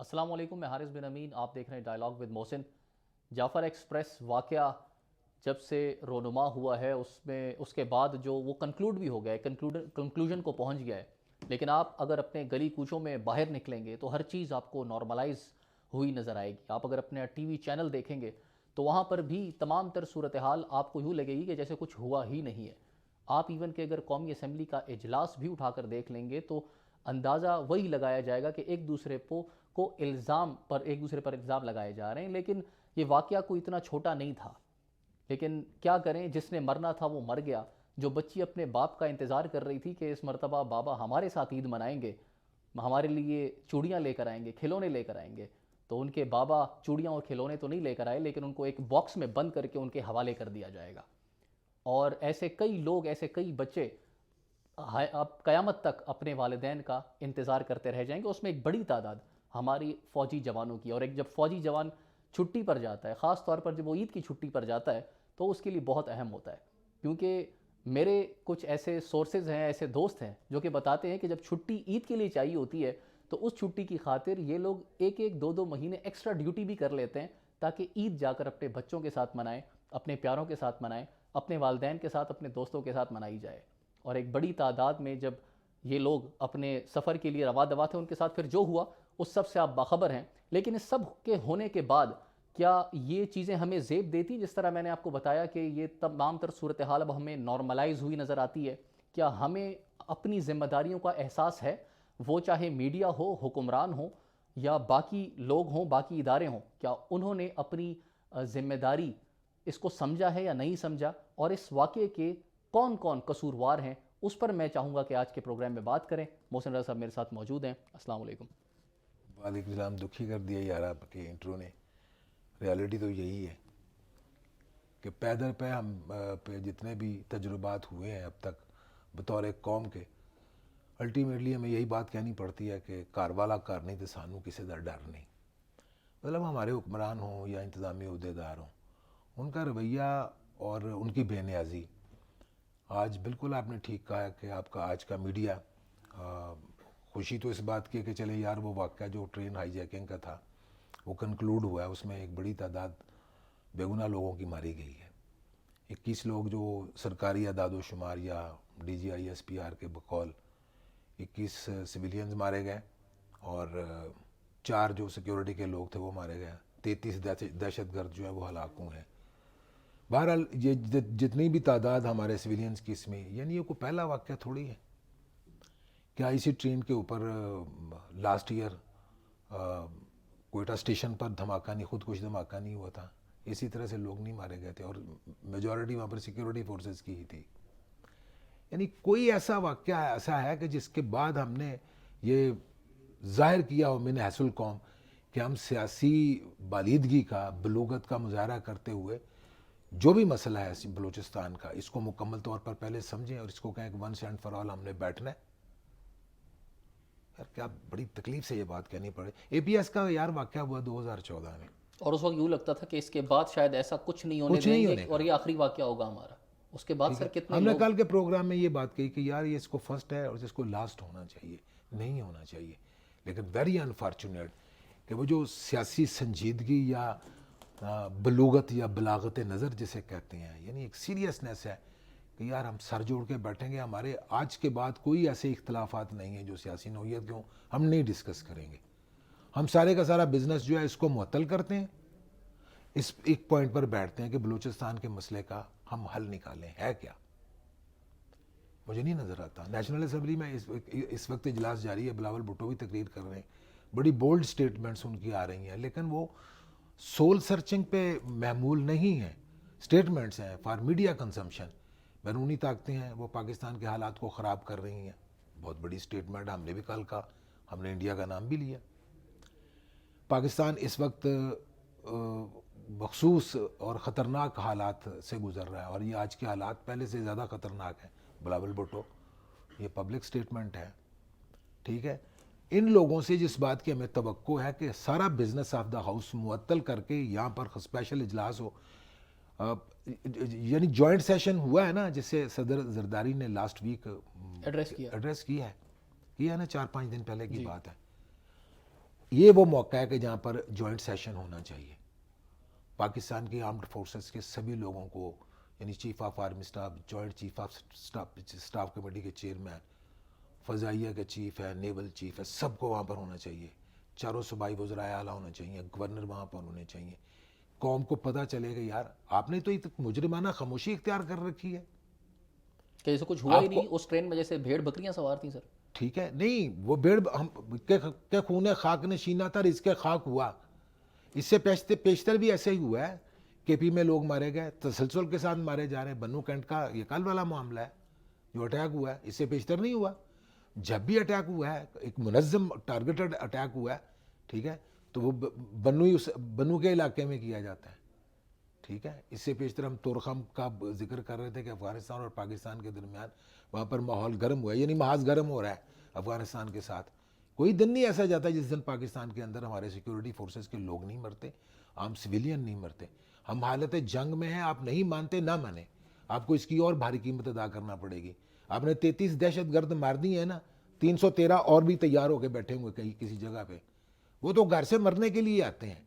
السلام علیکم، میں حارث بن امین، آپ دیکھ رہے ہیں dialogue with Mohsin. Jafar express واقعہ جب سے رونما ہوا ہے اس کے بعد جو وہ کنکلوڈ بھی ہو گیا ہے، کنکلوژن کو پہنچ گیا ہے، لیکن آپ اگر اپنے گلی کوچوں میں باہر نکلیں گے تو ہر چیز آپ کو نارملائز ہوئی نظر آئے گی۔ آپ اگر اپنے ٹی وی چینل دیکھیں گے تو وہاں پر بھی تمام تر صورتحال آپ کو یوں لگے گی کہ جیسے کچھ ہوا ہی نہیں ہے۔ آپ ایون کہ اگر قومی اسمبلی کا اجلاس بھی اٹھا کر دیکھ لیں گے تو اندازہ وہی لگایا جائے گا کہ ایک دوسرے پر الزام لگائے جا رہے ہیں، لیکن یہ واقعہ کوئی اتنا چھوٹا نہیں تھا۔ لیکن کیا کریں، جس نے مرنا تھا وہ مر گیا۔ جو بچی اپنے باپ کا انتظار کر رہی تھی کہ اس مرتبہ بابا ہمارے ساتھ عید منائیں گے، ہمارے لیے چوڑیاں لے کر آئیں گے، کھلونے لے کر آئیں گے، تو ان کے بابا چوڑیاں اور کھلونے تو نہیں لے کر آئے، لیکن ان کو ایک باکس میں بند کر کے ان کے حوالے کر دیا جائے گا۔ اور ایسے کئی لوگ، ایسے کئی بچے اب قیامت تک اپنے والدین کا انتظار کرتے رہ جائیں گے۔ اس میں ایک بڑی تعداد ہماری فوجی جوانوں کی، اور ایک جب فوجی جوان چھٹی پر جاتا ہے، خاص طور پر جب وہ عید کی چھٹی پر جاتا ہے، تو اس کے لیے بہت اہم ہوتا ہے، کیونکہ میرے کچھ ایسے سورسز ہیں، ایسے دوست ہیں جو کہ بتاتے ہیں کہ جب چھٹی عید کے لیے چاہیے ہوتی ہے تو اس چھٹی کی خاطر یہ لوگ ایک ایک دو دو مہینے ایکسٹرا ڈیوٹی بھی کر لیتے ہیں تاکہ عید جا کر اپنے بچوں کے ساتھ منائیں، اپنے پیاروں کے ساتھ منائیں، اپنے والدین کے ساتھ، اپنے دوستوں کے ساتھ منائی جائے۔ اور ایک بڑی تعداد میں جب یہ لوگ اپنے سفر کے لیے رواں دوا تھے، ان کے ساتھ پھر جو ہوا اس سب سے آپ باخبر ہیں۔ لیکن اس سب کے ہونے کے بعد کیا یہ چیزیں ہمیں زیب دیتی؟ جس طرح میں نے آپ کو بتایا کہ یہ تمام تر صورتحال اب ہمیں نارملائز ہوئی نظر آتی ہے، کیا ہمیں اپنی ذمہ داریوں کا احساس ہے؟ وہ چاہے میڈیا ہو، حکمران ہو، یا باقی لوگ ہوں، باقی ادارے ہوں، کیا انہوں نے اپنی ذمہ داری اس کو سمجھا ہے یا نہیں سمجھا؟ اور اس واقعے کے کون کون قصوروار ہیں، اس پر میں چاہوں گا کہ آج کے پروگرام میں بات کریں۔ محسن رضا صاحب میرے ساتھ موجود ہیں۔ السلام علیکم۔ وعلیکم السلام۔ دکھی کر دیا یار آپ کے انٹرو نے۔ ریالٹی تو یہی ہے کہ پیدر پہ ہم پہ جتنے بھی تجربات ہوئے ہیں اب تک بطور ایک قوم کے، الٹیمیٹلی ہمیں یہی بات کہنی پڑتی ہے کہ کار والا کار نہیں تو سانو کسی کا ڈر نہیں۔ مطلب ہمارے حکمران ہوں یا انتظامی عہدیدار ہوں، ان کا رویہ اور ان کی بے نیازی، آج بالکل آپ نے ٹھیک کہا کہ آپ کا آج کا میڈیا، خوشی تو اس بات کی کہ چلے یار وہ واقعہ جو ٹرین ہائی جیکنگ کا تھا وہ کنکلوڈ ہوا ہے، اس میں ایک بڑی تعداد بے گناہ لوگوں کی ماری گئی ہے۔ 21 لوگ جو سرکاری اعداد و شمار یا D G I S P R کے بقول 21 سویلینز مارے گئے، اور 4 جو سیکیورٹی کے لوگ تھے وہ مارے گئے، 33 دہشت گرد جو ہیں وہ ہلاک ہوئے ہیں۔ بہرحال یہ جتنی بھی تعداد ہمارے سویلینز کی اس میں، یعنی یہ کوئی پہلا واقعہ تھوڑی ہے۔ کیا اسی ٹرین کے اوپر لاسٹ ایئر کوئٹہ اسٹیشن پر دھماکہ نہیں، خودکش دھماکہ نہیں ہوا تھا؟ اسی طرح سے لوگ نہیں مارے گئے تھے، اور میجورٹی وہاں پر سیکیورٹی فورسز کی ہی تھی۔ یعنی کوئی ایسا واقعہ ایسا ہے کہ جس کے بعد ہم نے یہ ظاہر کیا ہو من حیث القوم کہ ہم سیاسی بالیدگی کا، بلوغت کا مظاہرہ کرتے ہوئے جو بھی مسئلہ ہے بلوچستان کا، اس کو مکمل طور پر پہلے سمجھیں اور اس کو کہیں کہ ونس اینڈ فار آل ہم نے بیٹھنا ہے۔ یار کیا بڑی تکلیف سے یہ بات کہنی پڑے۔ اے پی ایس کا یار واقعہ ہوا 2014 میں، اور اس وقت یوں لگتا تھا کہ اس کے بعد شاید ایسا کچھ نہیں ہونے دیں گے اور یہ آخری واقعہ ہوگا ہمارا۔ اس کے بعد ٹھیک سر ہے، کتنے ہم نے لوگ، کل کے پروگرام میں یہ بات کہی کہ یار یہ اس کو فرسٹ ہے اور اس کو لاسٹ ہونا چاہیے، نہیں ہونا چاہیے۔ لیکن ویری انفارچونیٹ کہ وہ جو سیاسی سنجیدگی یا بلوغت یا بلاغت نظر جسے کہتے ہیں، یعنی ایک سیریسنس ہے کہ یار ہم سر جوڑ کے بیٹھیں گے، ہمارے آج کے بعد کوئی ایسے اختلافات نہیں ہیں جو سیاسی نوعیت کے ہوں، ہم نہیں ڈسکس کریں گے۔ ہم سارے کا سارا بزنس جو ہے اس کو معطل کرتے ہیں، اس ایک پوائنٹ پر بیٹھتے ہیں کہ بلوچستان کے مسئلے کا ہم حل نکالیں۔ ہے کیا؟ مجھے نہیں نظر آتا۔ نیشنل اسمبلی میں اس وقت اجلاس جاری ہے، بلاول بھٹو بھی تقریر کر رہے ہیں، بڑی بولڈ سٹیٹمنٹس ان کی آ رہی ہیں، لیکن وہ سول سرچنگ پہ محمول نہیں ہیں، سٹیٹمنٹس ہیں فار میڈیا کنزمپشن۔ بیرونی طاقتیں ہیں وہ پاکستان کے حالات کو خراب کر رہی ہیں، بہت بڑی سٹیٹمنٹ ہم نے بھی کل کہا، ہم نے انڈیا کا نام بھی لیا۔ پاکستان اس وقت مخصوص اور خطرناک حالات سے گزر رہا ہے، اور یہ آج کے حالات پہلے سے زیادہ خطرناک ہیں۔ بلاول بھٹو، یہ پبلک سٹیٹمنٹ ہے، ٹھیک ہے۔ ان لوگوں سے جس بات کی ہمیں توقع ہے کہ سارا بزنس آف دا ہاؤس معطل کر کے یہاں پر اسپیشل اجلاس ہو، یعنی جوائنٹ سیشن ہوا ہے نا، جسے صدر زرداری نے لاسٹ ویک ایڈریس کیا ایڈریس کیا ہے نا، 4-5 دن پہلے کی بات ہے۔ یہ وہ موقع ہے کہ جہاں پر جوائنٹ سیشن ہونا چاہیے. پاکستان کی آرمڈ فورسز کے سبھی لوگوں کو, یعنی chief of army staff, joint chief of staff committee کے چیئرمین, فضائیہ کے چیف ہے, نیول چیف ہے, سب کو وہاں پر ہونا چاہیے. چاروں صوبائی وزرائے اعلیٰ ہونا چاہیے, گورنر وہاں پر ہونے چاہیے. قوم کو پتہ چلے گا یار آپ نے تو مجرمانہ خاموشی اختیار کر رکھی ہے. کہ ایسا کچھ ہوا ہی نہیں اس ٹرین میں جیسے بھیڑ بکریاں سوار تھیں سر. ٹھیک ہے, نہیں وہ بھیڑ ہم کے خون خاک نے شینا تھا, اس کے خاک ہوا. اس سے پیشتر بھی ایسے ہی ہوا ہے. کے پی میں لوگ مارے گئے, تسلسل کے ساتھ مارے جا رہے ہیں. بنو کینٹ کا یہ کل والا معاملہ ہے جو اٹیک ہوا ہے, اس سے پیشتر نہیں ہوا. جب بھی اٹیک ہوا ہے ایک منظم ٹارگیٹڈ اٹیک ہوا ہے, ٹھیک ہے, تو وہ بنو کے علاقے میں کیا جاتا ہے. ٹھیک ہے, اس سے پیشتر ہم تورخم کا ذکر کر رہے تھے کہ افغانستان اور پاکستان کے درمیان وہاں پر ماحول گرم ہوا ہے, یعنی محاذ گرم ہو رہا ہے افغانستان کے ساتھ. کوئی دن نہیں ایسا جاتا جس دن پاکستان کے اندر ہمارے سیکیورٹی فورسز کے لوگ نہیں مرتے, عام سویلین نہیں مرتے. ہم حالت جنگ میں ہیں, آپ نہیں مانتے نہ مانیں, آپ کو اس کی اور بھاری قیمت ادا کرنا پڑے گی. آپ نے 33 دہشت گرد مار دی ہیں نا, 313 اور بھی تیار ہو کے بیٹھے ہوئے کہیں کسی جگہ پہ. وہ تو گھر سے مرنے کے لیے آتے ہیں.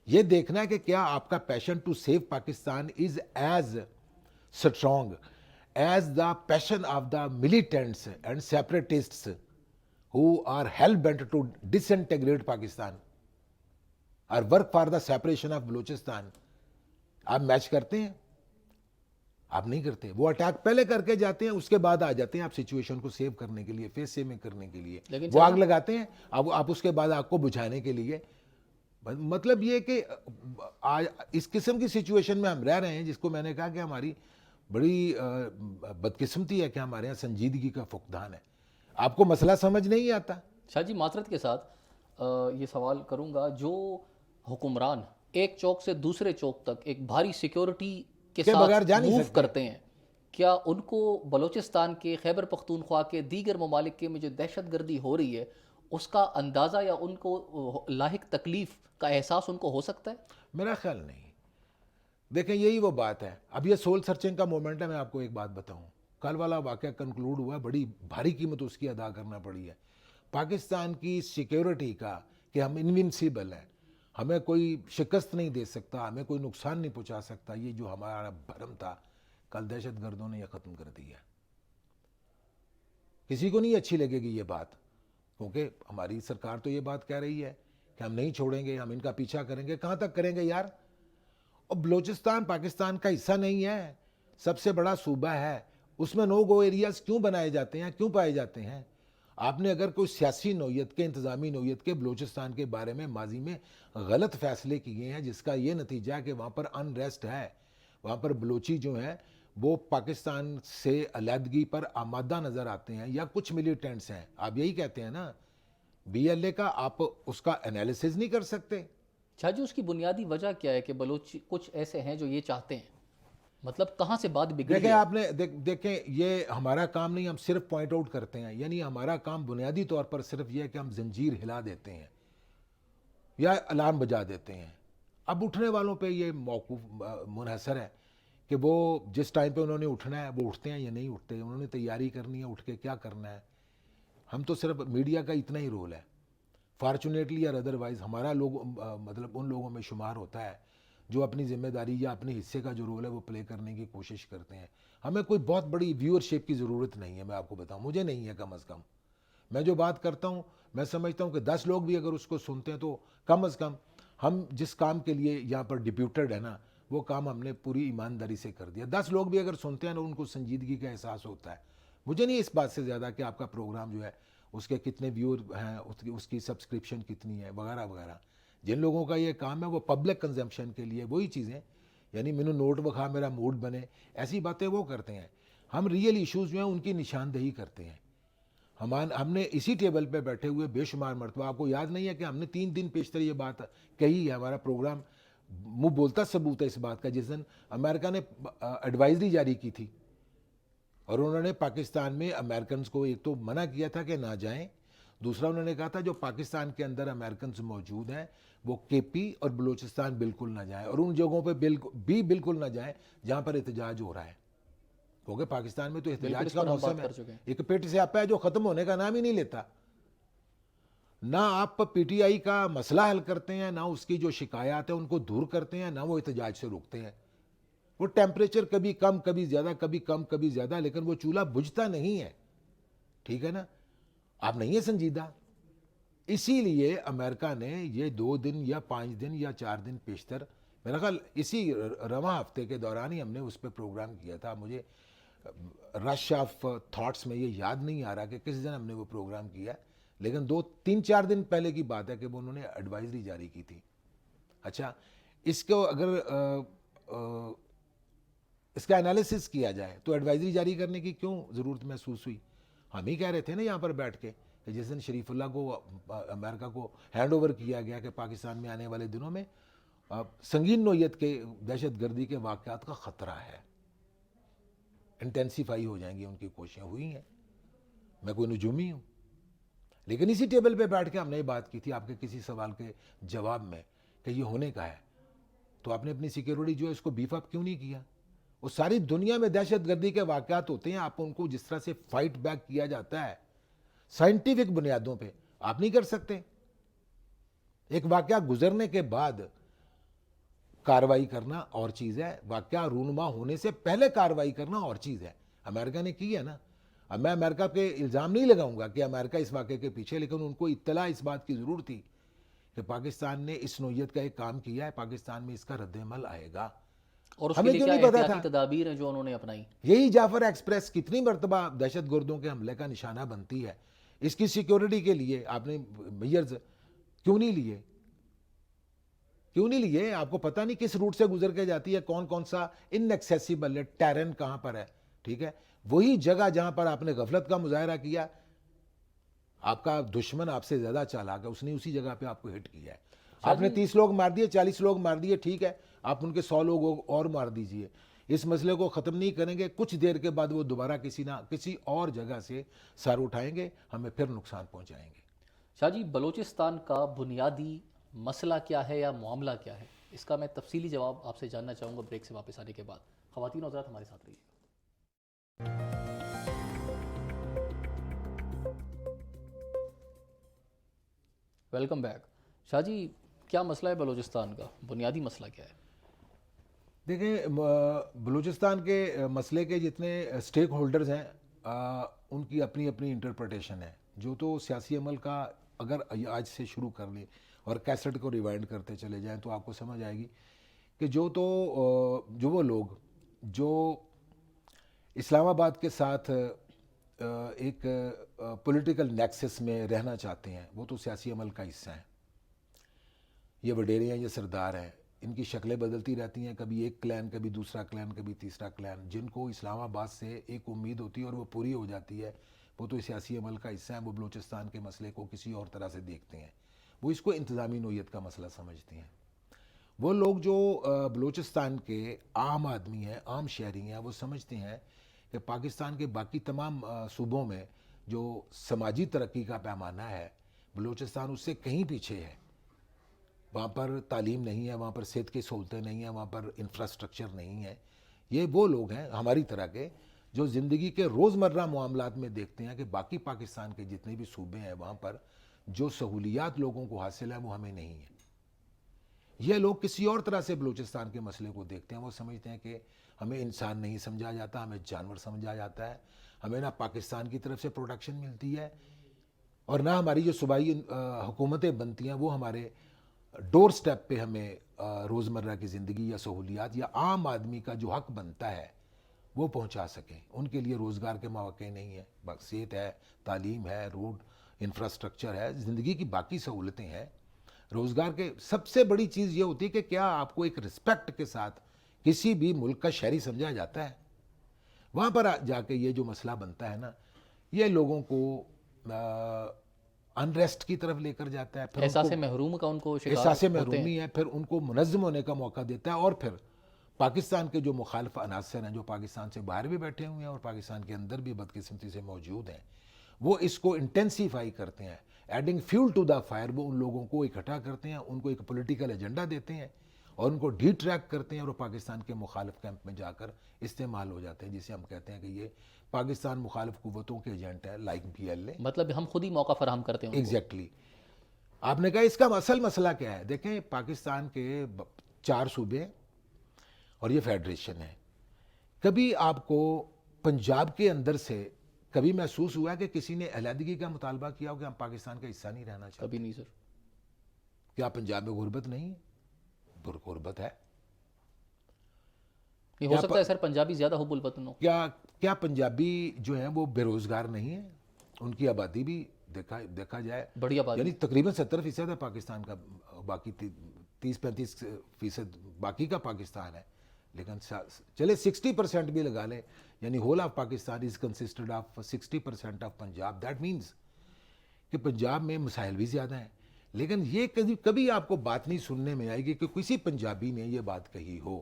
یہ دیکھنا ہے کہ کیا آپ کا passion to save Pakistan is as strong as the passion of the militants and separatists who are hell bent to disintegrate Pakistan or work for the separation of Balochistan. آپ میچ کرتے ہیں؟ آپ نہیں کرتے. وہ اٹیک پہلے کر کے جاتے ہیں, اس کے بعد آ جاتے ہیں آپ سچویشن کو سیو کرنے کے لیے, فیس سیونگ کرنے کے لیے. وہ آگ لگاتے ہیں, آپ اس کے بعد آگ کو بجھانے کے لیے. مطلب یہ کہ اس قسم کی سچویشن میں ہم رہ رہے ہیں, جس کو میں نے کہا کہ ہماری بڑی بدقسمتی ہے کہ ہمارے یہاں سنجیدگی کا فقدان ہے. آپ کو مسئلہ سمجھ نہیں آتا. شاہ جی معذرت کے ساتھ یہ سوال کروں گا, جو حکمران ایک چوک سے دوسرے چوک تک ایک بھاری سیکیورٹی کے ساتھ موو کرتے ہیں, کیا ان کو بلوچستان کے, خیبر پختونخوا کے, دیگر ممالک کے میں جو دہشت گردی ہو رہی ہے اس کا اندازہ یا ان کو لاحق تکلیف کا احساس ان کو ہو سکتا ہے؟ میرا خیال نہیں. دیکھیں یہی وہ بات ہے. اب یہ سول سرچنگ کا مومنٹ ہے. میں آپ کو ایک بات بتاؤں, کل والا واقعہ کنکلوڈ ہوا, بڑی بھاری قیمت اس کی ادا کرنا پڑی ہے پاکستان کی سیکیورٹی کا, کہ ہم انوینسیبل ہیں, ہمیں کوئی شکست نہیں دے سکتا, ہمیں کوئی نقصان نہیں پہنچا سکتا. یہ جو ہمارا بھرم تھا, کل دہشت گردوں نے یہ ختم کر دیا. کسی کو نہیں اچھی لگے گی یہ بات, کیونکہ ہماری سرکار تو یہ بات کہہ رہی ہے کہ ہم نہیں چھوڑیں گے, ہم ان کا پیچھا کریں گے. کہاں تک کریں گے یار؟ اور بلوچستان پاکستان کا حصہ نہیں ہے, سب سے بڑا صوبہ ہے. اس میں نو گو ایریاز کیوں بنائے جاتے ہیں, کیوں پائے جاتے ہیں؟ آپ نے اگر کوئی سیاسی نوعیت کے, انتظامی نوعیت کے بلوچستان کے بارے میں ماضی میں غلط فیصلے کیے ہیں, جس کا یہ نتیجہ ہے کہ وہاں پر انریسٹ ہے, وہاں پر بلوچی جو ہیں وہ پاکستان سے علیحدگی پر آمادہ نظر آتے ہیں, یا کچھ ملیٹنٹس ہیں, آپ یہی کہتے ہیں نا, بی ایل اے کا, آپ اس کا انالیسز نہیں کر سکتے. شاہ جی اس کی بنیادی وجہ کیا ہے کہ بلوچ کچھ ایسے ہیں جو یہ چاہتے ہیں؟ مطلب کہاں سے بات بگڑی؟ دیکھیں آپ نے دیکھیں یہ ہمارا کام نہیں, ہم صرف پوائنٹ آؤٹ کرتے ہیں. یعنی ہمارا کام بنیادی طور پر صرف یہ ہے کہ ہم زنجیر ہلا دیتے ہیں یا الارم بجا دیتے ہیں. اب اٹھنے والوں پہ یہ موقوف منحصر ہے کہ وہ جس ٹائم پہ انہوں نے اٹھنا ہے وہ اٹھتے ہیں یا نہیں اٹھتے, انہوں نے تیاری کرنی ہے, اٹھ کے کیا کرنا ہے. ہم تو صرف میڈیا کا اتنا ہی رول ہے, فارچونیٹلی اور ادروائز ہمارا لوگ مطلب ان لوگوں میں شمار ہوتا ہے جو اپنی ذمہ داری یا اپنے حصے کا جو رول ہے وہ پلے کرنے کی کوشش کرتے ہیں. ہمیں کوئی بہت بڑی ویورشپ کی ضرورت نہیں ہے, میں آپ کو بتاؤں, مجھے نہیں ہے. کم از کم میں جو بات کرتا ہوں, میں سمجھتا ہوں کہ 10 لوگ بھی اگر اس کو سنتے ہیں تو کم از کم ہم جس کام کے لیے یہاں پر ڈپیوٹڈ ہے نا, وہ کام ہم نے پوری ایمانداری سے کر دیا. 10 لوگ بھی اگر سنتے ہیں نا, ان کو سنجیدگی کا احساس ہوتا ہے. مجھے نہیں اس بات سے زیادہ کہ آپ کا پروگرام جو ہے اس کے کتنے ویور ہیں, اس کی سبسکرپشن کتنی ہے وغیرہ وغیرہ. جن لوگوں کا یہ کام ہے وہ پبلک کنزمپشن کے لیے وہی چیزیں, یعنی مینو نوٹ بخا میرا موڈ بنے, ایسی باتیں وہ کرتے ہیں. ہم ریئل ایشوز جو ہیں ان کی نشاندہی کرتے ہیں. ہم نے اسی ٹیبل پہ بیٹھے ہوئے بے شمار مرتبہ, آپ کو یاد نہیں ہے کہ ہم نے 3 دن پیشتر یہ بات کہی ہے. ہمارا پروگرام منہ بولتا ثبوت ہے اس بات کا. جس دن امریکہ نے ایڈوائزری جاری کی تھی اور انہوں نے پاکستان میں امریکنز کو ایک تو منع کیا تھا کہ نہ جائیں, دوسرا انہوں نے کہا تھا جو پاکستان کے اندر امریکنز موجود ہیں وہ کے پی اور بلوچستان بالکل نہ جائیں, اور ان جگہوں پہ بالکل نہ جائیں جہاں پر احتجاج ہو رہا ہے, کیونکہ پاکستان میں تو احتجاج کا موسم ہے, ایک پیٹ سے آپ ہے جو ختم ہونے کا نام ہی نہیں لیتا. نہ آپ پی ٹی آئی کا مسئلہ حل کرتے ہیں، نہ اس کی جو شکایات ہیں ان کو دور کرتے ہیں، نہ وہ احتجاج سے روکتے ہیں. وہ ٹیمپریچر کبھی کم کبھی زیادہ، کبھی کم کبھی زیادہ، لیکن وہ چولہا بجھتا نہیں ہے. ٹھیک ہے نا؟ آپ نہیں ہے سنجیدہ. اسی لیے امریکہ نے یہ 2 دن یا 5 دن یا 4 دن پیشتر، میرا خیال اسی رواں ہفتے کے دوران ہی ہم نے اس پہ پروگرام کیا تھا. مجھے رش آف تھاٹس میں یہ یاد نہیں آ رہا کہ کس دن ہم نے وہ پروگرام کیا، لیکن 2-3-4 دن پہلے کی بات ہے کہ وہ انہوں نے ایڈوائزری جاری کی تھی. اچھا، اس کو اگر اس کا انالیسس کیا جائے تو ایڈوائزری جاری کرنے کی کیوں ضرورت محسوس ہوئی؟ ہم ہی کہہ رہے تھے نا یہاں پر بیٹھ کے کہ جس دن شریف اللہ کو امریکہ کو ہینڈ اوور کیا گیا کہ پاکستان میں آنے والے دنوں میں سنگین نوعیت کے دہشت گردی کے واقعات کا خطرہ ہے، انٹینسیفائی ہو جائیں گی، ان کی کوششیں ہوئی ہیں. میں کوئی نجومی ہوں، لیکن اسی ٹیبل پہ بیٹھ کے ہم نے یہ بات کی تھی آپ کے کسی سوال کے جواب میں کہ یہ ہونے کا ہے، تو آپ نے اپنی سیکیورٹی جو ہے اس کو بیف اپ کیوں نہیں کیا؟ وہ ساری دنیا میں دہشت گردی کے واقعات ہوتے ہیں، آپ ان کو جس طرح سے فائٹ بیک کیا جاتا ہے سائنٹیفک بنیادوں پہ، آپ نہیں کر سکتے. ایک واقعہ گزرنے کے بعد کاروائی کرنا اور چیز ہے، واقعہ رونما ہونے سے پہلے کاروائی کرنا اور چیز ہے. امریکہ نے کی ہے نا. اب میں امریکہ پہ الزام نہیں لگاؤں گا کہ امریکہ اس واقعے کے پیچھے، لیکن ان کو اطلاع اس بات کی ضرور تھی کہ پاکستان نے اس نوعیت کا ایک کام کیا ہے، پاکستان میں اس کا رد عمل آئے گا. اور اس کے ہمیں لیے کیوں کیا نہیں پتا احتیاطی تھا؟ تدابیر ہیں جو انہوں نے اپنائی؟ یہی جعفر ایکسپریس کتنی مرتبہ دہشت گردوں کے حملے کا نشانہ بنتی ہے. اس کی سیکیورٹی کے لیے آپ نے میئرز کیوں نہیں لیے؟ کیوں نہیں لیے؟ آپ کو پتہ نہیں کس روٹ سے گزر کے جاتی ہے، کون کون سا ان ایکسیسیبل ہے، ٹیرن کہاں پر ہے. ٹھیک ہے، وہی جگہ جہاں پر آپ نے غفلت کا مظاہرہ کیا، آپ کا دشمن آپ سے زیادہ چالاک ہے، اس نے اسی جگہ پہ آپ کو ہٹ کیا ہے. آپ نے 30 لوگ مار دیے، 40 لوگ مار دیے، ٹھیک ہے، آپ ان کے 100 لوگ اور مار دیجئے. اس مسئلے کو ختم نہیں کریں گے، کچھ دیر کے بعد وہ دوبارہ کسی نہ کسی اور جگہ سے سر اٹھائیں گے، ہمیں پھر نقصان پہنچائیں گے. شاہ جی، بلوچستان کا بنیادی مسئلہ کیا ہے یا معاملہ کیا ہے؟ اس کا میں تفصیلی جواب آپ سے جاننا چاہوں گا بریک سے واپس آنے کے بعد. خواتین و حضرات ہمارے ساتھ رہیے. Welcome back. شاہ جی، کیا مسئلہ ہے بلوچستان کا؟ بنیادی مسئلہ کیا ہے؟ دیکھیں، بلوچستان کے مسئلے کے جتنے سٹیک ہولڈرز ہیں ان کی اپنی اپنی انٹرپریٹیشن ہے. جو تو سیاسی عمل کا اگر آج سے شروع کر لیں اور کیسٹ کو ریوائنڈ کرتے چلے جائیں تو آپ کو سمجھ آئے گی کہ جو وہ لوگ جو اسلام آباد کے ساتھ ایک پولیٹیکل نیکسس میں رہنا چاہتے ہیں وہ تو سیاسی عمل کا حصہ ہیں. یہ وڈیرے ہیں، یہ سردار ہیں، ان کی شکلیں بدلتی رہتی ہیں، کبھی ایک کلین، کبھی دوسرا کلین، کبھی تیسرا کلین. جن کو اسلام آباد سے ایک امید ہوتی ہے اور وہ پوری ہو جاتی ہے، وہ تو سیاسی عمل کا حصہ ہیں. وہ بلوچستان کے مسئلے کو کسی اور طرح سے دیکھتے ہیں، وہ اس کو انتظامی نوعیت کا مسئلہ سمجھتے ہیں. وہ لوگ جو بلوچستان کے عام آدمی ہیں، عام شہری ہیں، وہ سمجھتے ہیں کہ پاکستان کے باقی تمام صوبوں میں جو سماجی ترقی کا پیمانہ ہے، بلوچستان اس سے کہیں پیچھے ہے. وہاں پر تعلیم نہیں ہے، وہاں پر صحت کی سہولتیں نہیں ہیں، وہاں پر انفراسٹرکچر نہیں ہے. یہ وہ لوگ ہیں ہماری طرح کے جو زندگی کے روزمرہ معاملات میں دیکھتے ہیں کہ باقی پاکستان کے جتنے بھی صوبے ہیں وہاں پر جو سہولیات لوگوں کو حاصل ہیں وہ ہمیں نہیں ہیں. یہ لوگ کسی اور طرح سے بلوچستان کے مسئلے کو دیکھتے ہیں. وہ سمجھتے ہیں کہ ہمیں انسان نہیں سمجھا جاتا، ہمیں جانور سمجھا جاتا ہے، ہمیں نہ پاکستان کی طرف سے پروٹیکشن ملتی ہے اور نہ ہماری جو صوبائی حکومتیں بنتی ہیں وہ ہمارے ڈور سٹیپ پہ ہمیں روزمرہ کی زندگی یا سہولیات یا عام آدمی کا جو حق بنتا ہے وہ پہنچا سکیں. ان کے لیے روزگار کے مواقع نہیں ہیں، صحت ہے، تعلیم ہے، روڈ انفراسٹرکچر ہے، زندگی کی باقی سہولتیں ہیں. روزگار کے سب سے بڑی چیز یہ ہوتی ہے کہ کیا آپ کو ایک رسپیکٹ کے ساتھ کسی بھی ملک کا شہری سمجھا جاتا ہے. وہاں پر جا کے یہ جو مسئلہ بنتا ہے نا، یہ لوگوں کو انریسٹ کی طرف لے کر جاتا ہے. پھر احساس محروم کا ان کو شکار احساس ہوتے ہیں. محرومی ہے، پھر ان کو منظم ہونے کا موقع دیتا ہے. اور پھر پاکستان کے جو مخالف عناصر ہیں جو پاکستان سے باہر بھی بیٹھے ہوئے ہیں اور پاکستان کے اندر بھی بدقسمتی سے موجود ہیں، وہ اس کو انٹینسیفائی کرتے ہیں. Adding fuel to the fire, وہ ان لوگوں کو اکٹھا کرتے ہیں، ان کو ایک پولیٹیکل ایجنڈا دیتے ہیں اور ان کو ڈی ٹریک کرتے ہیں اور وہ پاکستان کے مخالف کیمپ میں جا کر استعمال ہو جاتے ہیں، جسے ہم کہتے ہیں کہ یہ پاکستان مخالف قوتوں کے ایجنٹ ہے، لائک BLA. مطلب ہم خود ہی موقع فراہم کرتے ہیں ان کو. ایگزیکٹلی. آپ نے کہا اس کا اصل مسئلہ کیا ہے؟ دیکھیں پاکستان کے 4 صوبے اور یہ فیڈریشن ہے. کبھی آپ کو پنجاب کے اندر سے کبھی محسوس ہوا کہ کسی نے علیحدگی کا مطالبہ کیا ہو کہ ہم پاکستان کا حصہ نہیں رہنا چاہتے؟ کبھی نہیں سر. کیا پنجاب میں غربت نہیں ہے؟ غربت ہے. یہ ہو سکتا ہے سر پنجابی زیادہ حب الوطن ہو. کیا پنجابی جو ہیں وہ بے روزگار نہیں ہیں؟ ان کی آبادی بھی دیکھا جائے بڑی آبادی. یعنی تقریباً 70% ہے پاکستان کا, باقی 30-35% باقی کا پاکستان ہے. لیکن چلے 60% بھی لگا لیں, یعنی whole of Pakistan is consisted of 60% of Punjab. That means کہ پنجاب میں مسائل بھی زیادہ ہیں. لیکن یہ کبھی آپ کو بات نہیں سننے میں آئے گی کہ کسی پنجابی نے یہ بات کہی ہو.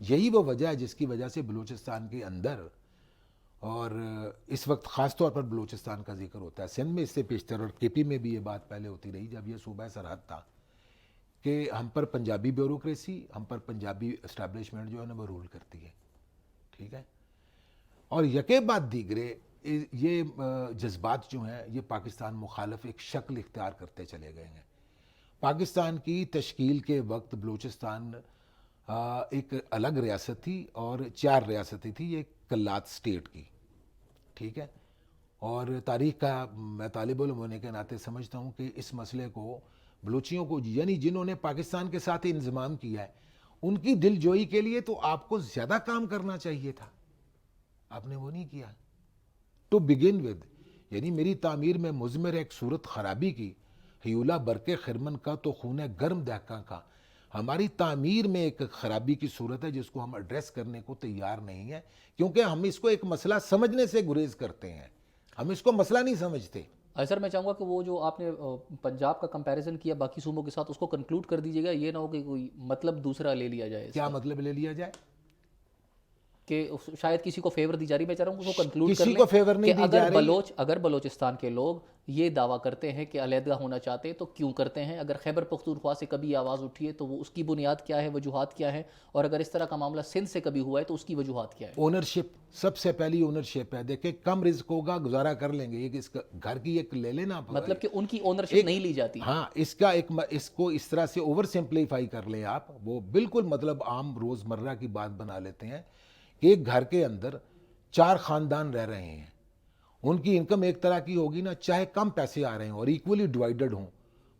یہی وہ وجہ ہے جس کی وجہ سے بلوچستان کے اندر, اور اس وقت خاص طور پر بلوچستان کا ذکر ہوتا ہے, سندھ میں اس سے پیشتر اور کے پی میں بھی یہ بات پہلے ہوتی رہی جب یہ صوبہ سرحد تھا, کہ ہم پر پنجابی بیوروکریسی, ہم پر پنجابی اسٹیبلشمنٹ جو ہے نا وہ رول کرتی ہے. ٹھیک ہے. اور یکے بعد دیگرے یہ جذبات جو ہیں یہ پاکستان مخالف ایک شکل اختیار کرتے چلے گئے ہیں. پاکستان کی تشکیل کے وقت بلوچستان ایک الگ ریاست تھی اور 4 ریاستیں تھی, یہ کلات سٹیٹ کی. ٹھیک ہے. اور تاریخ کا میں طالب علم ہونے کے ناطے سمجھتا ہوں کہ اس مسئلے کو بلوچیوں کو, یعنی جنہوں نے پاکستان کے ساتھ انضمام کیا ہے, ان کی دل جوئی کے لیے تو آپ کو زیادہ کام کرنا چاہیے تھا, آپ نے وہ نہیں کیا. ٹو بگن ود, یعنی میری تعمیر میں مضمر ایک صورت خرابی کی, ہیولا برقے خرمن کا تو خون گرم دہکا کا. ہماری تعمیر میں ایک خرابی کی صورت ہے جس کو ہم ایڈریس کرنے کو تیار نہیں ہیں, کیونکہ ہم اس کو ایک مسئلہ سمجھنے سے گریز کرتے ہیں, ہم اس کو مسئلہ نہیں سمجھتے. سر میں چاہوں گا کہ وہ جو آپ نے پنجاب کا کمپیریزن کیا باقی صوبوں کے ساتھ, اس کو کنکلوڈ کر دیجیے گا, یہ نہ ہو کہ کوئی مطلب دوسرا لے لیا جائے. کیا مطلب لے لیا جائے؟ کہ شاید کسی کو فیور دی جا رہی. میں چاہ رہا ہوں اس کو کنکلوڈ کر کسی لیں کو فیور نہیں کہ دی جا رہی. اگر بلوچستان کے لوگ یہ دعویٰ کرتے ہیں کہ علیحدہ ہونا چاہتے ہیں تو کیوں کرتے ہیں؟ اگر خیبر پختونخوا سے کبھی آواز اٹھی ہے تو وہ اس کی بنیاد کیا ہے, وجوہات کیا ہے؟ اور اگر اس طرح کا معاملہ سندھ سے کبھی ہوا ہے تو اس کی وجوہات کیا ہے؟ اونرشپ, سب سے پہلی اونرشپ ہے. دیکھیں کم رزق ہوگا, گزارا کر لیں گے, ایک اس گھر کی ایک لے لینا, مطلب کہ ان کی اونرشپ نہیں لی جاتی. ہاں, اس کو اس طرح سے اوور سمپلیفائی کر لیں آپ, وہ بالکل مطلب عام روزمرہ کی بات بنا لیتے ہیں کہ ایک گھر کے اندر 4 خاندان رہ رہے ہیں, ان کی انکم ایک طرح کی ہوگی نا, چاہے کم پیسے آ رہے ہوں اور ایکولی ڈیوائیڈڈ ہوں,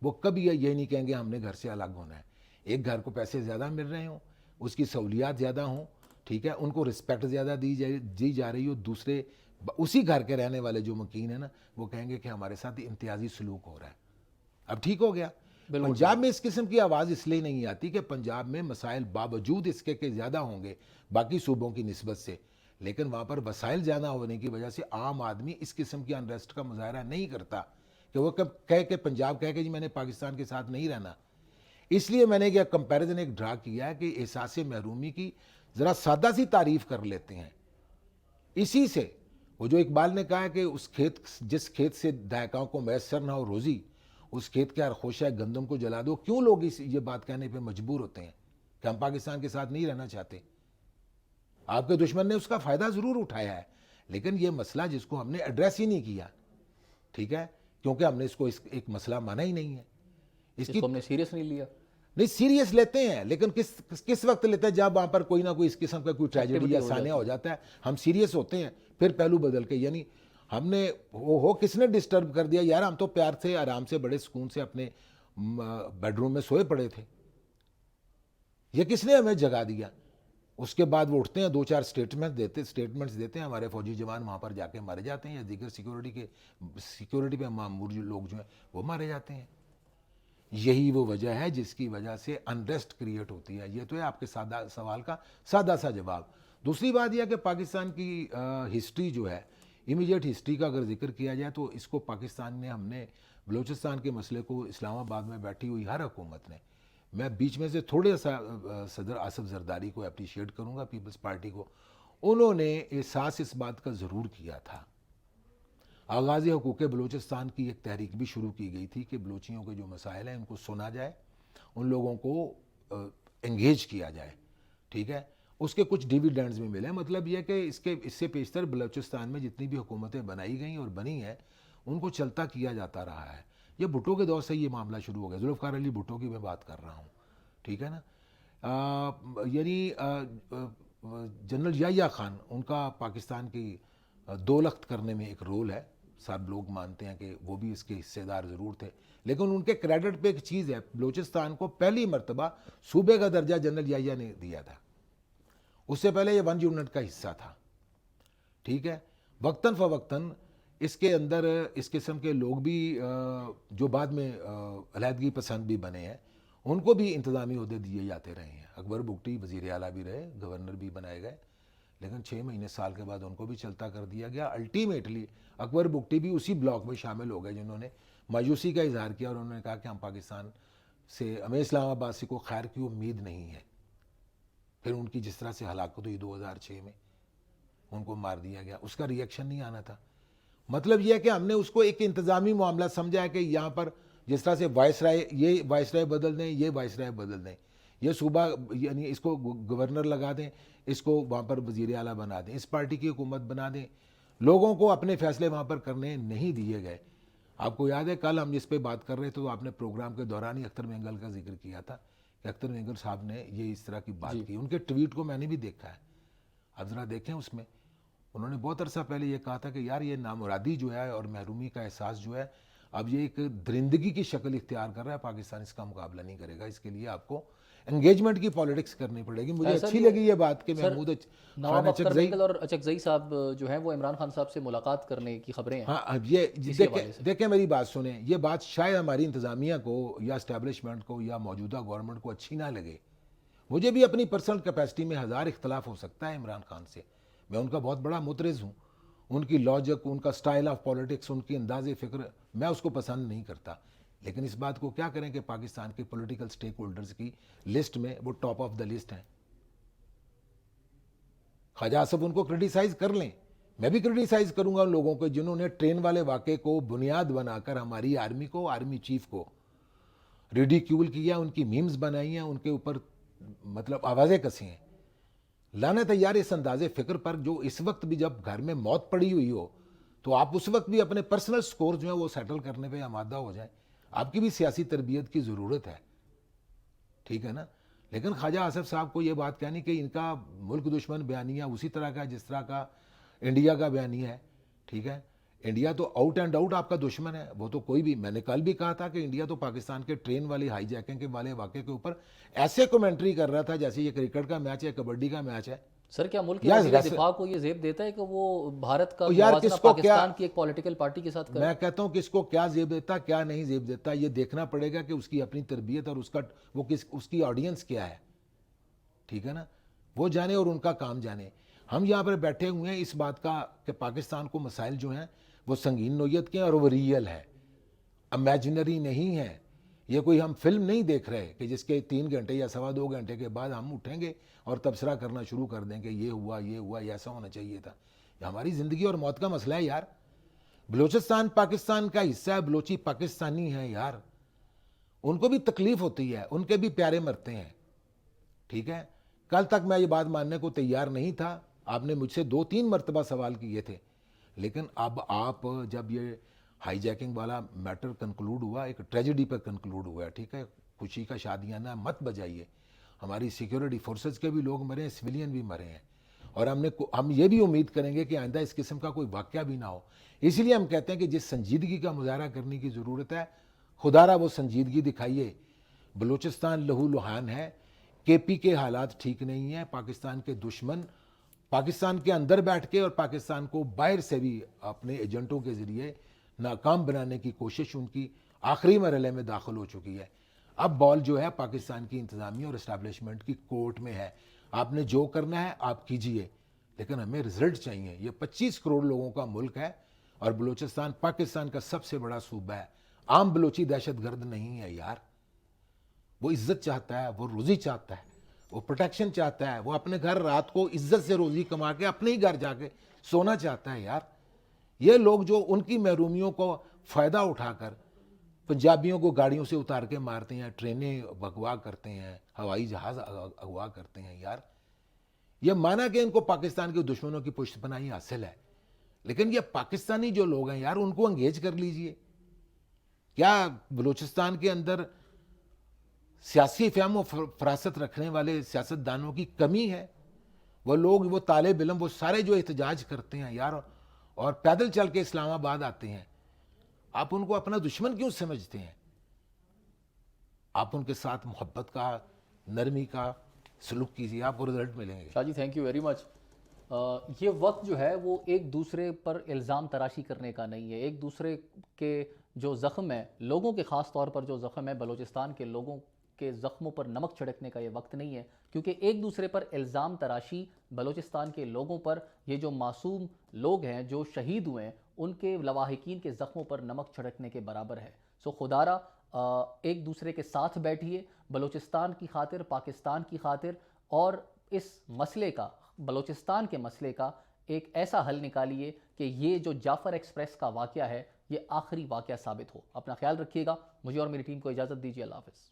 وہ کبھی یہ نہیں کہیں گے ہم نے گھر سے الگ ہونا ہے. ایک گھر کو پیسے زیادہ مل رہے ہوں, اس کی سہولیات زیادہ ہوں, ٹھیک ہے, ان کو رسپیکٹ زیادہ دی جا رہی ہو, دوسرے اسی گھر کے رہنے والے جو مکین ہیں نا وہ کہیں گے کہ ہمارے ساتھ امتیازی سلوک ہو رہا ہے. اب ٹھیک ہو گیا. پنجاب میں اس قسم کی آواز اس لیے نہیں آتی کہ پنجاب میں مسائل باوجود اس کے زیادہ ہوں گے باقی صوبوں کی نسبت سے, لیکن وہاں پر وسائل زیادہ ہونے کی وجہ سے عام آدمی اس قسم کی انریسٹ کا مظاہرہ نہیں کرتا کہ وہ کہے کہ پنجاب کہے کہ جی میں نے پاکستان کے ساتھ نہیں رہنا. اس لیے میں نے یہ کمپیریزن ایک ڈرا کیا ہے کہ احساس محرومی کی ذرا سادہ سی تعریف کر لیتے ہیں. اسی سے وہ جو اقبال نے کہا کہ جس کھیت سے دہقاں کو میسر نہ ہو روزی, اس کھیت کے ہر خوشہ گندم کو جلا دو. کیوں لوگ یہ بات کہنے پہ مجبور ہوتے ہیں کہ ہم پاکستان کے ساتھ نہیں رہنا چاہتے؟ آپ کے دشمن نے اس کا فائدہ ضرور اٹھایا ہے, لیکن یہ مسئلہ جس کو ہم نے ایڈریس ہی نہیں کیا, ٹھیک ہے, کیونکہ ہم نے اس کو ایک مسئلہ مانا ہی نہیں ہے. اس کو ہم نے سیریس نہیں لیا. نہیں, سیریس لیتے ہیں, لیکن کس وقت لیتے ہیں؟ جب وہاں پر کوئی نہ کوئی اس قسم کا کوئی ٹریجڈی یا سانحہ ہو جاتا ہے, ہم سیریس ہوتے ہیں, پھر پہلو بدل کے, یعنی ہم نے کس نے ڈسٹرب کر دیا یار, ہم تو پیار سے آرام سے بڑے سکون سے اپنے بیڈ روم میں سوئے پڑے تھے, یہ کس نے ہمیں جگا دیا؟ اس کے بعد وہ اٹھتے ہیں, 2-4 اسٹیٹمنٹس دیتے ہیں, ہمارے فوجی جوان وہاں پر جا کے مارے جاتے ہیں, یا دیگر سیکیورٹی پہ مامور لوگ جو ہیں وہ مارے جاتے ہیں. یہی وہ وجہ ہے جس کی وجہ سے انریسٹ کریٹ ہوتی ہے. یہ تو ہے آپ کے سوال کا سادہ سا جواب. دوسری بات یہ کہ پاکستان کی ہسٹری جو ہے, امیجیٹ ہسٹری کا اگر ذکر کیا جائے تو اس کو پاکستان نے, ہم نے بلوچستان کے مسئلے کو اسلام آباد میں بیٹھی ہوئی ہر حکومت نے, میں بیچ میں سے تھوڑے سا صدر آصف زرداری کو اپریشیٹ کروں گا, پیپلز پارٹی کو, انہوں نے احساس اس بات کا ضرور کیا تھا. آغاز حقوق بلوچستان کی ایک تحریک بھی شروع کی گئی تھی کہ بلوچیوں کے جو مسائل ہیں ان کو سنا جائے, ان لوگوں کو انگیج کیا جائے, ٹھیک ہے. اس کے کچھ ڈیویڈینڈز بھی ملے. مطلب یہ کہ اس سے پیشتر بلوچستان میں جتنی بھی حکومتیں بنائی گئیں اور بنی ہیں ان کو چلتا کیا جاتا رہا ہے, یہ بھٹو کے دور سے یہ معاملہ شروع ہو گیا. ذوالفقار علی بھٹو کی میں بات کر رہا ہوں, ٹھیک ہے نا. یعنی جنرل یحییٰ خان, ان کا پاکستان کی دولت کرنے میں ایک رول ہے. سب لوگ مانتے ہیں کہ وہ بھی اس کے حصے دار ضرور تھے, لیکن ان کے کریڈٹ پہ ایک چیز ہے, بلوچستان کو پہلی مرتبہ صوبے کا درجہ جنرل یحییٰ نے دیا تھا. اس سے پہلے یہ 1 یونٹ کا حصہ تھا, ٹھیک ہے. وقتاً فوقتاً اس کے اندر اس قسم کے لوگ بھی جو بعد میں علیحدگی پسند بھی بنے ہیں, ان کو بھی انتظامی عہدے دیے جاتے رہے ہیں. اکبر بگٹی وزیر اعلیٰ بھی رہے, گورنر بھی بنائے گئے, لیکن 6 مہینے سال کے بعد ان کو بھی چلتا کر دیا گیا. الٹیمیٹلی اکبر بگٹی بھی اسی بلاک میں شامل ہو گئے جنہوں نے مایوسی کا اظہار کیا, اور انہوں نے کہا کہ ہم پاکستان سے, ہمیں اسلام آباد سے کوئی خیر کی امید نہیں ہے. پھر ان کی جس طرح سے ہلاکت ہوئی 2006 میں, ان کو مار دیا گیا, اس کا ری ایکشن نہیں آنا تھا. مطلب یہ ہے کہ ہم نے اس کو ایک انتظامی معاملہ سمجھا ہے کہ یہاں پر جس طرح سے وائس رائے, یہ وائس رائے بدل دیں, یہ وائس رائے بدل دیں, یہ صوبہ یعنی اس کو گورنر لگا دیں, اس کو وہاں پر وزیر اعلیٰ بنا دیں, اس پارٹی کی حکومت بنا دیں. لوگوں کو اپنے فیصلے وہاں پر کرنے نہیں دیے گئے. آپ کو یاد ہے کل ہم اس پہ بات کر رہے تھے تو آپ نے پروگرام کے دوران ہی اختر مینگل کا ذکر کیا تھا کہ اختر مینگل صاحب نے یہ اس طرح کی بات کی. ان کے ٹویٹ کو میں نے بھی دیکھا ہے, آپ ذرا دیکھیں. اس میں انہوں نے بہت عرصہ پہلے یہ کہا تھا کہ یار یہ نامرادی جو ہے اور محرومی کا احساس جو ہے, اب یہ ایک درندگی کی شکل اختیار کر رہا ہے, پاکستان اس کا مقابلہ نہیں کرے گا. اس کے لیے آپ کو انگیجمنٹ کی پالیٹکس کرنی پڑے گی. مجھے اچھی لگی یہ بات کہ محمود نواب اختر مینگل اور اچکزئی صاحب جو ہیں وہ عمران خان صاحب سے ملاقات کرنے کی خبریں ہیں. ہاں, اب یہ دیکھیں میری بات سنیں, یہ بات شاید ہماری انتظامیہ کو یا اسٹیبلشمنٹ کو یا موجودہ گورنمنٹ کو اچھی نہ لگے. مجھے بھی اپنی پرسنل کیپیسٹی میں 1000 اختلاف ہو سکتا ہے عمران خان سے, میں ان کا بہت بڑا مترز ہوں. ان کی لاجک, ان کا سٹائل آف پولیٹکس, ان کی انداز فکر میں اس کو پسند نہیں کرتا. لیکن اس بات کو کیا کریں کہ پاکستان کے پولیٹیکل سٹیک ہولڈرز کی لسٹ میں وہ ٹاپ آف دا لسٹ ہیں. خواجہ آصف ان کو کرٹیسائز کر لیں, میں بھی کرٹیسائز کروں گا ان لوگوں کو جنہوں نے ٹرین والے واقعے کو بنیاد بنا کر ہماری آرمی کو, آرمی چیف کو ریڈیکیول کیا, ان کی میمز بنائی ہیں, ان کے اوپر مطلب آوازیں کسی ہیں. لعنت ہے یار اس انداز فکر پر, جو اس وقت بھی جب گھر میں موت پڑی ہوئی ہو تو آپ اس وقت بھی اپنے پرسنل سکور جو ہیں وہ سیٹل کرنے پہ آمادہ ہو جائیں. آپ کی بھی سیاسی تربیت کی ضرورت ہے, ٹھیک ہے نا. لیکن خواجہ آصف صاحب کو یہ بات کہنی کہ ان کا ملک دشمن بیانیہ اسی طرح کا جس طرح کا انڈیا کا بیانیہ ہے, ٹھیک ہے. انڈیا تو آؤٹ اینڈ آؤٹ آپ کا دشمن ہے, وہ تو کوئی بھی, میں نے کل بھی کہا تھا کہ انڈیا تو پاکستان کے ٹرین والی ہائی جیکنگ کے والے واقعے کے اوپر ایسے کومنٹری کر رہا تھا جیسے یہ کرکٹ کا میچ ہے, کبڈی کا میچ ہے. سر کیا ملک کے وزیر دفاع کو یہ زیب دیتا ہے کہ وہ بھارت کا موازنہ پاکستان کی ایک پولیٹیکل پارٹی کے ساتھ کرے؟ میں کہتا ہوں کہ اس کو کیا زیب دیتا, کیا نہیں زیب دیتا, یہ دیکھنا پڑے گا کہ اس کی اپنی تربیت اور اس کی آڈینس کیا ہے, ٹھیک ہے نا. وہ جانے اور ان کا کام جانے. ہم یہاں پر بیٹھے ہوئے ہیں اس بات کا کہ پاکستان کو مسائل جو ہیں وہ سنگین نوعیت کے ہیں اور وہ ریئل ہے, امیجنری نہیں ہے. یہ کوئی ہم فلم نہیں دیکھ رہے کہ جس کے 3 گھنٹے یا 2.25 گھنٹے کے بعد ہم اٹھیں گے اور تبصرہ کرنا شروع کر دیں کہ یہ ہوا, یہ ایسا ہونا چاہیے تھا. یہ ہماری زندگی اور موت کا مسئلہ ہے یار. بلوچستان پاکستان کا حصہ ہے, بلوچی پاکستانی ہے یار. ان کو بھی تکلیف ہوتی ہے, ان کے بھی پیارے مرتے ہیں, ٹھیک ہے. کل تک میں یہ بات ماننے کو تیار نہیں تھا, آپ نے مجھ سے 2-3 مرتبہ سوال کیے تھے, لیکن اب آپ جب یہ ہائی جیکنگ والا میٹر کنکلوڈ ہوا, ایک ٹریجڈی پر کنکلوڈ ہوا ہے, ٹھیک ہے. خوشی کا شادیانہ مت بجائیے. ہماری سیکیورٹی فورسز کے بھی لوگ مرے ہیں, سویلین بھی مرے ہیں, اور ہم یہ بھی امید کریں گے کہ آئندہ اس قسم کا کوئی واقعہ بھی نہ ہو. اس لیے ہم کہتے ہیں کہ جس سنجیدگی کا مظاہرہ کرنے کی ضرورت ہے, خدا را وہ سنجیدگی دکھائیے. بلوچستان لہو لہان ہے, کے پی کے حالات ٹھیک نہیں ہیں. پاکستان کے دشمن پاکستان کے اندر بیٹھ کے اور پاکستان کو باہر سے بھی اپنے ایجنٹوں کے ذریعے ناکام بنانے کی کوشش ان کی آخری مرحلے میں داخل ہو چکی ہے. اب بال جو ہے پاکستان کی انتظامیہ اور اسٹیبلشمنٹ کی کورٹ میں ہے. آپ نے جو کرنا ہے آپ کیجئے, لیکن ہمیں رزلٹ چاہیے. یہ 25 کروڑ لوگوں کا ملک ہے اور بلوچستان پاکستان کا سب سے بڑا صوبہ ہے. عام بلوچی دہشت گرد نہیں ہے یار. وہ عزت چاہتا ہے, وہ روزی چاہتا ہے, وہ پروٹیکشن چاہتا ہے, وہ اپنے گھر رات کو عزت سے روزی کما کے اپنے ہی گھر جا کے سونا چاہتا ہے یار. یہ لوگ جو ان کی محرومیوں کو فائدہ اٹھا کر پنجابیوں کو گاڑیوں سے اتار کے مارتے ہیں, ٹرینیں اغوا کرتے ہیں, ہوائی جہاز اغوا کرتے ہیں یار. یہ مانا کہ ان کو پاکستان کے دشمنوں کی پشت پناہی حاصل ہے, لیکن یہ پاکستانی جو لوگ ہیں یار ان کو انگیج کر لیجئے. کیا بلوچستان کے اندر سیاسی فہم و فراست رکھنے والے سیاستدانوں کی کمی ہے؟ وہ لوگ، وہ طالب علم، وہ سارے جو احتجاج کرتے ہیں یار اور پیدل چل کے اسلام آباد آتے ہیں، آپ ان کو اپنا دشمن کیوں سمجھتے ہیں؟ آپ ان کے ساتھ محبت کا، نرمی کا سلوک کیجیے، آپ کو رزلٹ ملیں گے۔ شاہ جی تھینک یو ویری مچ۔ یہ وقت جو ہے وہ ایک دوسرے پر الزام تراشی کرنے کا نہیں ہے، ایک دوسرے کے جو زخم ہے، لوگوں کے خاص طور پر جو زخم ہے، بلوچستان کے لوگوں کے زخموں پر نمک چھڑکنے کا یہ وقت نہیں ہے، کیونکہ ایک دوسرے پر الزام تراشی بلوچستان کے لوگوں پر، یہ جو معصوم لوگ ہیں جو شہید ہوئے ہیں، ان کے لواحقین کے زخموں پر نمک چھڑکنے کے برابر ہے۔ سو خدارہ ایک دوسرے کے ساتھ بیٹھیے، بلوچستان کی خاطر، پاکستان کی خاطر، اور اس مسئلے کا، بلوچستان کے مسئلے کا ایک ایسا حل نکالیے کہ یہ جو جعفر ایکسپریس کا واقعہ ہے یہ آخری واقعہ ثابت ہو۔ اپنا خیال رکھیے گا، مجھے اور میری ٹیم کو اجازت دیجیے، اللہ حافظ۔